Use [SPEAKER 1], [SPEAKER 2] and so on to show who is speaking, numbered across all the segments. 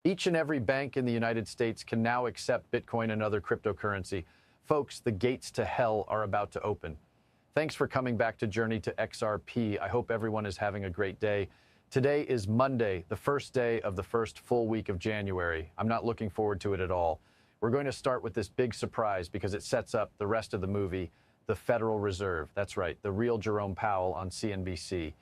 [SPEAKER 1] Each and every bank in the United States can now accept Bitcoin and other cryptocurrency. Folks, the gates to hell are about to open. Thanks for coming back to Journey to XRP. I hope everyone is having a great day. Today is Monday, the first day of the first full week of January. I'm not looking forward to it at all. We're going to start with this big surprise because it sets up the rest of the movie, the Federal Reserve. That's right, the real Jerome Powell on CNBC.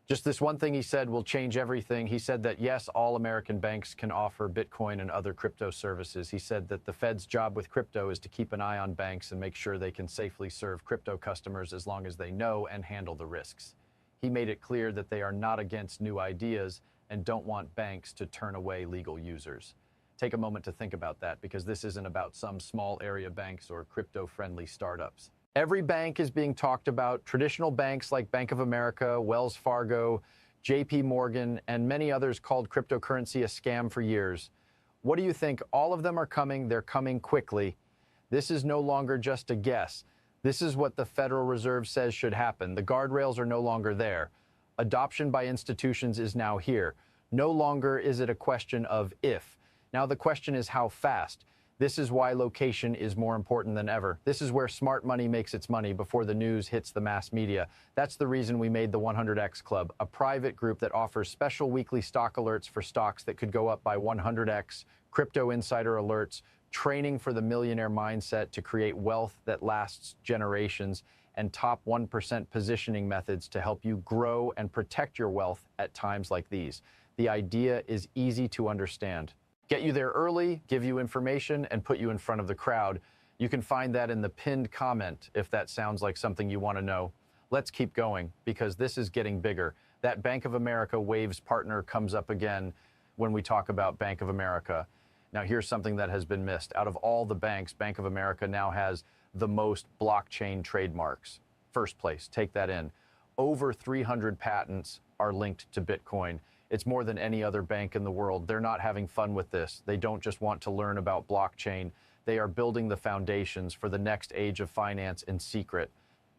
[SPEAKER 1] Just this one thing he said will change everything. He said that, yes, all American banks can offer Bitcoin and other crypto services. He said that the Fed's job with crypto is to keep an eye on banks and make sure they can safely serve crypto customers as long as they know and handle the risks. He made it clear that they are not against new ideas and don't want banks to turn away legal users. Take a moment to think about that, because this isn't about some small area banks or crypto-friendly startups. Every bank is being talked about. Traditional banks like Bank of America, Wells Fargo, JP Morgan, and many others called cryptocurrency a scam for years. What do you think? All of them are coming. They're coming quickly. This is no longer just a guess. This is what the Federal Reserve says should happen. The guardrails are no longer there. Adoption by institutions is now here. No longer is it a question of if. Now the question is how fast. This is why location is more important than ever. This is where smart money makes its money before the news hits the mass media. That's the reason we made the 100X Club, a private group that offers special weekly stock alerts for stocks that could go up by 100X, crypto insider alerts, training for the millionaire mindset to create wealth that lasts generations, and top 1% positioning methods to help you grow and protect your wealth at times like these. The idea is easy to understand. Get you there early, give you information, and put you in front of the crowd. You can find that in the pinned comment if that sounds like something you want to know. Let's keep going, because this is getting bigger. That Bank of America Waves partner comes up again when we talk about Bank of America. Now here's something that has been missed. Out of all the banks, Bank of America now has the most blockchain trademarks. First place, take that in. Over 300 patents are linked to Bitcoin. It's more than any other bank in the world. They're not having fun with this. They don't just want to learn about blockchain. They are building the foundations for the next age of finance in secret.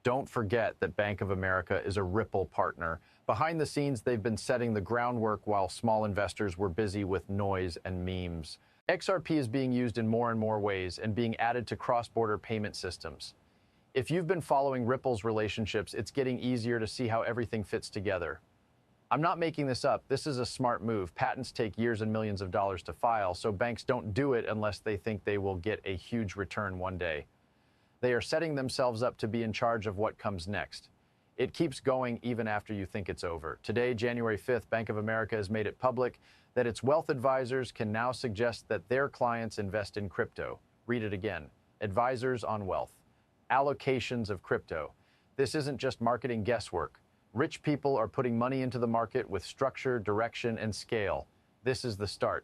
[SPEAKER 1] Don't forget that Bank of America is a Ripple partner. Behind the scenes, they've been setting the groundwork while small investors were busy with noise and memes. XRP is being used in more and more ways and being added to cross-border payment systems. If you've been following Ripple's relationships, it's getting easier to see how everything fits together. I'm not making this up. This is a smart move. Patents take years and millions of dollars to file, so banks don't do it unless they think they will get a huge return one day. They are setting themselves up to be in charge of what comes next. It keeps going even after you think it's over. Today, January 5th, Bank of America has made it public that its wealth advisors can now suggest that their clients invest in crypto. Read it again. Advisors on wealth. Allocations of crypto. This isn't just marketing guesswork. Rich people are putting money into the market with structure, direction, and scale. This is the start.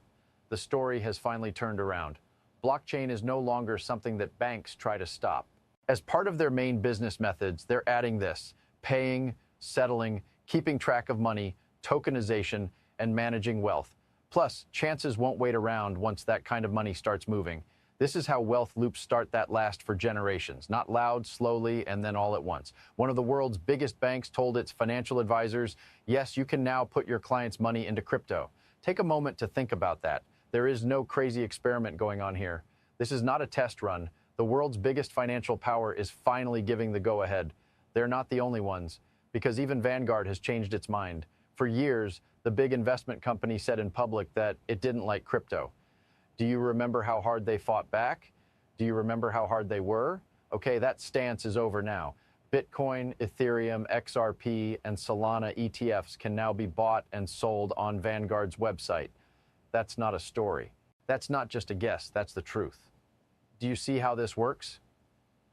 [SPEAKER 1] The story has finally turned around. Blockchain is no longer something that banks try to stop. As part of their main business methods, they're adding this: paying, settling, keeping track of money, tokenization, and managing wealth. Plus, chances won't wait around once that kind of money starts moving. This is how wealth loops start that last for generations, not loud, slowly, and then all at once. One of the world's biggest banks told its financial advisors, yes, you can now put your clients' money into crypto. Take a moment to think about that. There is no crazy experiment going on here. This is not a test run. The world's biggest financial power is finally giving the go-ahead. They're not the only ones, because even Vanguard has changed its mind. For years, the big investment company said in public that it didn't like crypto. Do you remember how hard they fought back? Do you remember how hard they were? Okay, that stance is over now. Bitcoin, Ethereum, XRP, and Solana ETFs can now be bought and sold on Vanguard's website. That's not a story. That's not just a guess, that's the truth. Do you see how this works?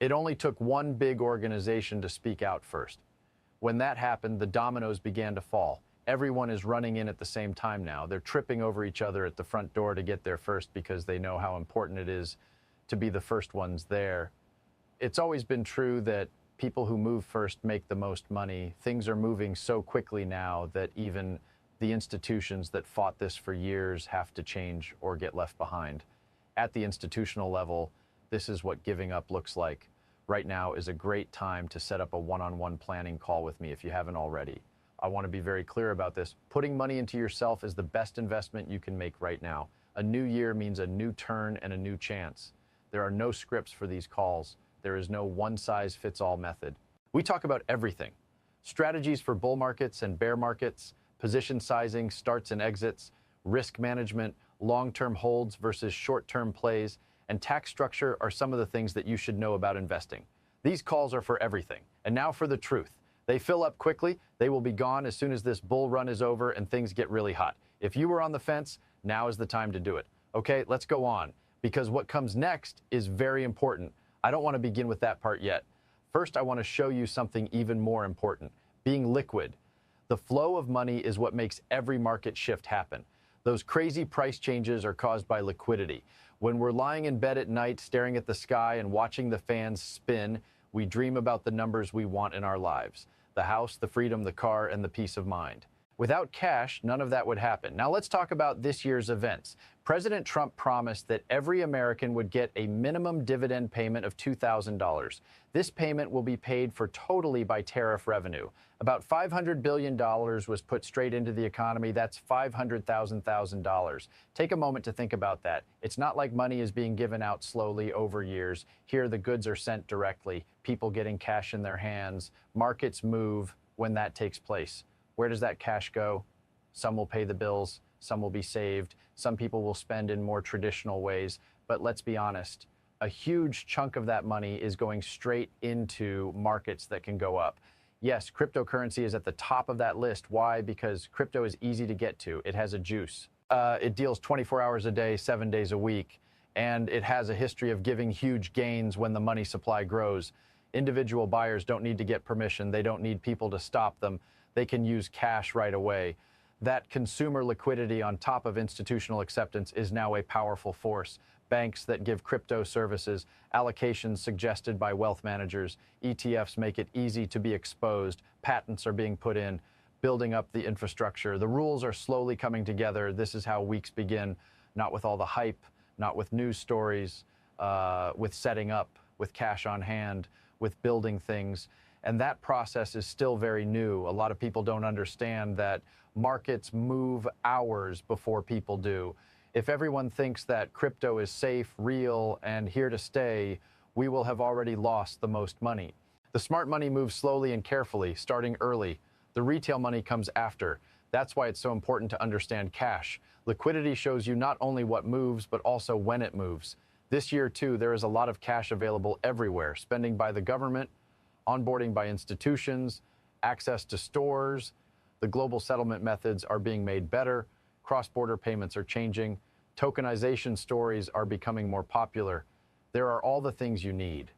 [SPEAKER 1] It only took one big organization to speak out first. When that happened, the dominoes began to fall. Everyone is running in at the same time now. They're tripping over each other at the front door to get there first because they know how important it is to be the first ones there. It's always been true that people who move first make the most money. Things are moving so quickly now that even the institutions that fought this for years have to change or get left behind. At the institutional level, this is what giving up looks like. Right now is a great time to set up a one-on-one planning call with me if you haven't already. I want to be very clear about this. Putting money into yourself is the best investment you can make right now. A new year means a new turn and a new chance. There are no scripts for these calls. There is no one-size-fits-all method. We talk about everything. Strategies for bull markets and bear markets, position sizing, starts and exits, risk management, long-term holds versus short-term plays, and tax structure are some of the things that you should know about investing. These calls are for everything. And now for the truth. They fill up quickly. They will be gone as soon as this bull run is over and things get really hot. If you were on the fence, now is the time to do it. Okay, let's go on, because what comes next is very important. I don't want to begin with that part yet. First, I want to show you something even more important, being liquid. The flow of money is what makes every market shift happen. Those crazy price changes are caused by liquidity. When we're lying in bed at night, staring at the sky and watching the fans spin, we dream about the numbers we want in our lives: the house, the freedom, the car, and the peace of mind. Without cash, none of that would happen. Now let's talk about this year's events. President Trump promised that every American would get a minimum dividend payment of $2,000. This payment will be paid for totally by tariff revenue. About $500 billion was put straight into the economy. That's $500,000. Take a moment to think about that. It's not like money is being given out slowly over years. Here, the goods are sent directly, people getting cash in their hands. Markets move when that takes place. Where does that cash go? Some will pay the bills, some will be saved, some people will spend in more traditional ways. But let's be honest, a huge chunk of that money is going straight into markets that can go up. Yes, cryptocurrency is at the top of that list. Why? Because crypto is easy to get to. It has a juice. It deals 24 hours a day, 7 days a week, and it has a history of giving huge gains when the money supply grows. Individual buyers don't need to get permission. They don't need people to stop them. They can use cash right away. That consumer liquidity on top of institutional acceptance is now a powerful force. Banks that give crypto services, allocations suggested by wealth managers, ETFs make it easy to be exposed, patents are being put in, building up the infrastructure. The rules are slowly coming together. This is how weeks begin, not with all the hype, not with news stories, with setting up, with cash on hand, with building things. And that process is still very new. A lot of people don't understand that markets move hours before people do. If everyone thinks that crypto is safe, real, and here to stay, we will have already lost the most money. The smart money moves slowly and carefully, starting early. The retail money comes after. That's why it's so important to understand cash. Liquidity shows you not only what moves, but also when it moves. This year, too, there is a lot of cash available everywhere, spending by the government, onboarding by institutions, access to stores. The global settlement methods are being made better. Cross-border payments are changing. Tokenization stories are becoming more popular. There are all the things you need.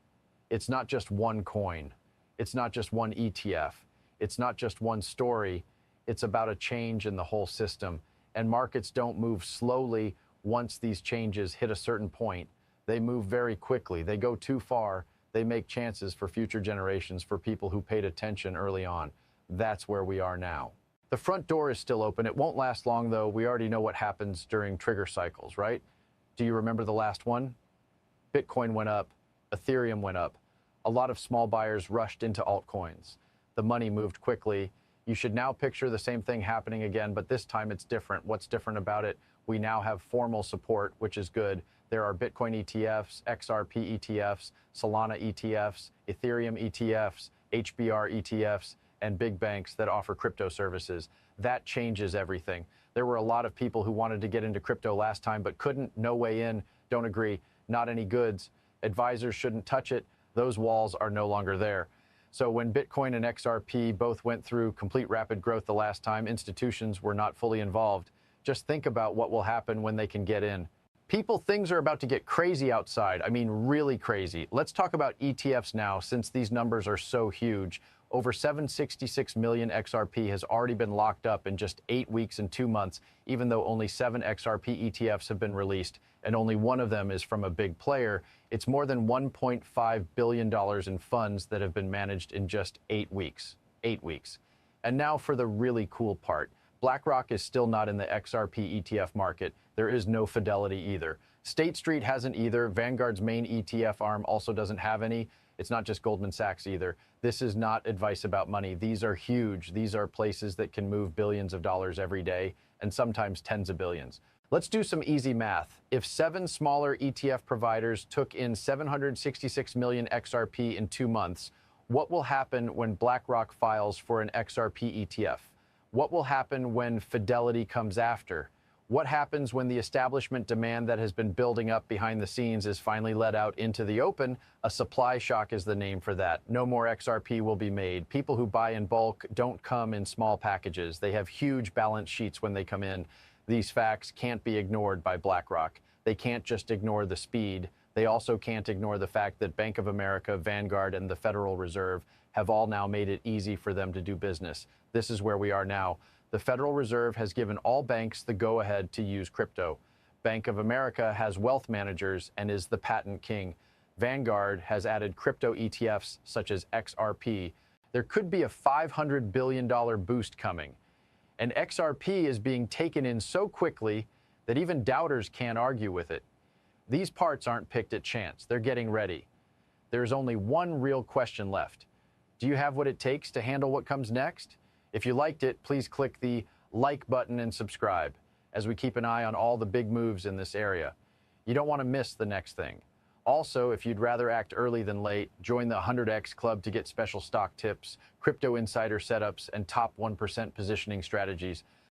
[SPEAKER 1] It's not just one coin. It's not just one ETF. It's not just one story. It's about a change in the whole system. And markets don't move slowly once these changes hit a certain point. They move very quickly. They go too far. They make chances for future generations, for people who paid attention early on. That's where we are now. The front door is still open. It won't last long, though. We already know what happens during trigger cycles, right? Do you remember the last one? Bitcoin went up. Ethereum went up. A lot of small buyers rushed into altcoins. The money moved quickly. You should now picture the same thing happening again, but this time it's different. What's different about it? We now have formal support, which is good. There are Bitcoin ETFs, XRP ETFs, Solana ETFs, Ethereum ETFs, HBR ETFs, and big banks that offer crypto services. That changes everything. There were a lot of people who wanted to get into crypto last time but couldn't. No way in. Don't agree. Not any goods. Advisors shouldn't touch it. Those walls are no longer there. So when Bitcoin and XRP both went through complete rapid growth the last time, institutions were not fully involved. Just think about what will happen when they can get in. People, things are about to get crazy outside. I mean, really crazy. Let's talk about ETFs now, since these numbers are so huge. Over 766 million XRP has already been locked up in just 8 weeks and 2 months, even though only 7 XRP ETFs have been released, and only one of them is from a big player. It's more than $1.5 billion in funds that have been managed in just 8 weeks. 8 weeks. And now for the really cool part. BlackRock is still not in the XRP ETF market. There is no Fidelity either. State Street hasn't either. Vanguard's main ETF arm also doesn't have any. It's not just Goldman Sachs either. This is not advice about money. These are huge. These are places that can move billions of dollars every day, and sometimes tens of billions. Let's do some easy math. If 7 smaller ETF providers took in 766 million XRP in 2 months, what will happen when BlackRock files for an XRP ETF? What will happen when Fidelity comes after? What happens when the establishment demand that has been building up behind the scenes is finally let out into the open? A supply shock is the name for that. No more XRP will be made. People who buy in bulk don't come in small packages. They have huge balance sheets when they come in. These facts can't be ignored by BlackRock. They can't just ignore the speed. They also can't ignore the fact that Bank of America, Vanguard, and the Federal Reserve have all now made it easy for them to do business. This is where we are now. The Federal Reserve has given all banks the go-ahead to use crypto. Bank of America has wealth managers and is the patent king. Vanguard has added crypto ETFs such as XRP. There could be a $500 billion boost coming. And XRP is being taken in so quickly that even doubters can't argue with it. These parts aren't picked at chance. They're getting ready. There's only one real question left. Do you have what it takes to handle what comes next? If you liked it, please click the like button and subscribe as we keep an eye on all the big moves in this area. You don't want to miss the next thing. Also, if you'd rather act early than late, join the 100X Club to get special stock tips, crypto insider setups, and top 1% positioning strategies.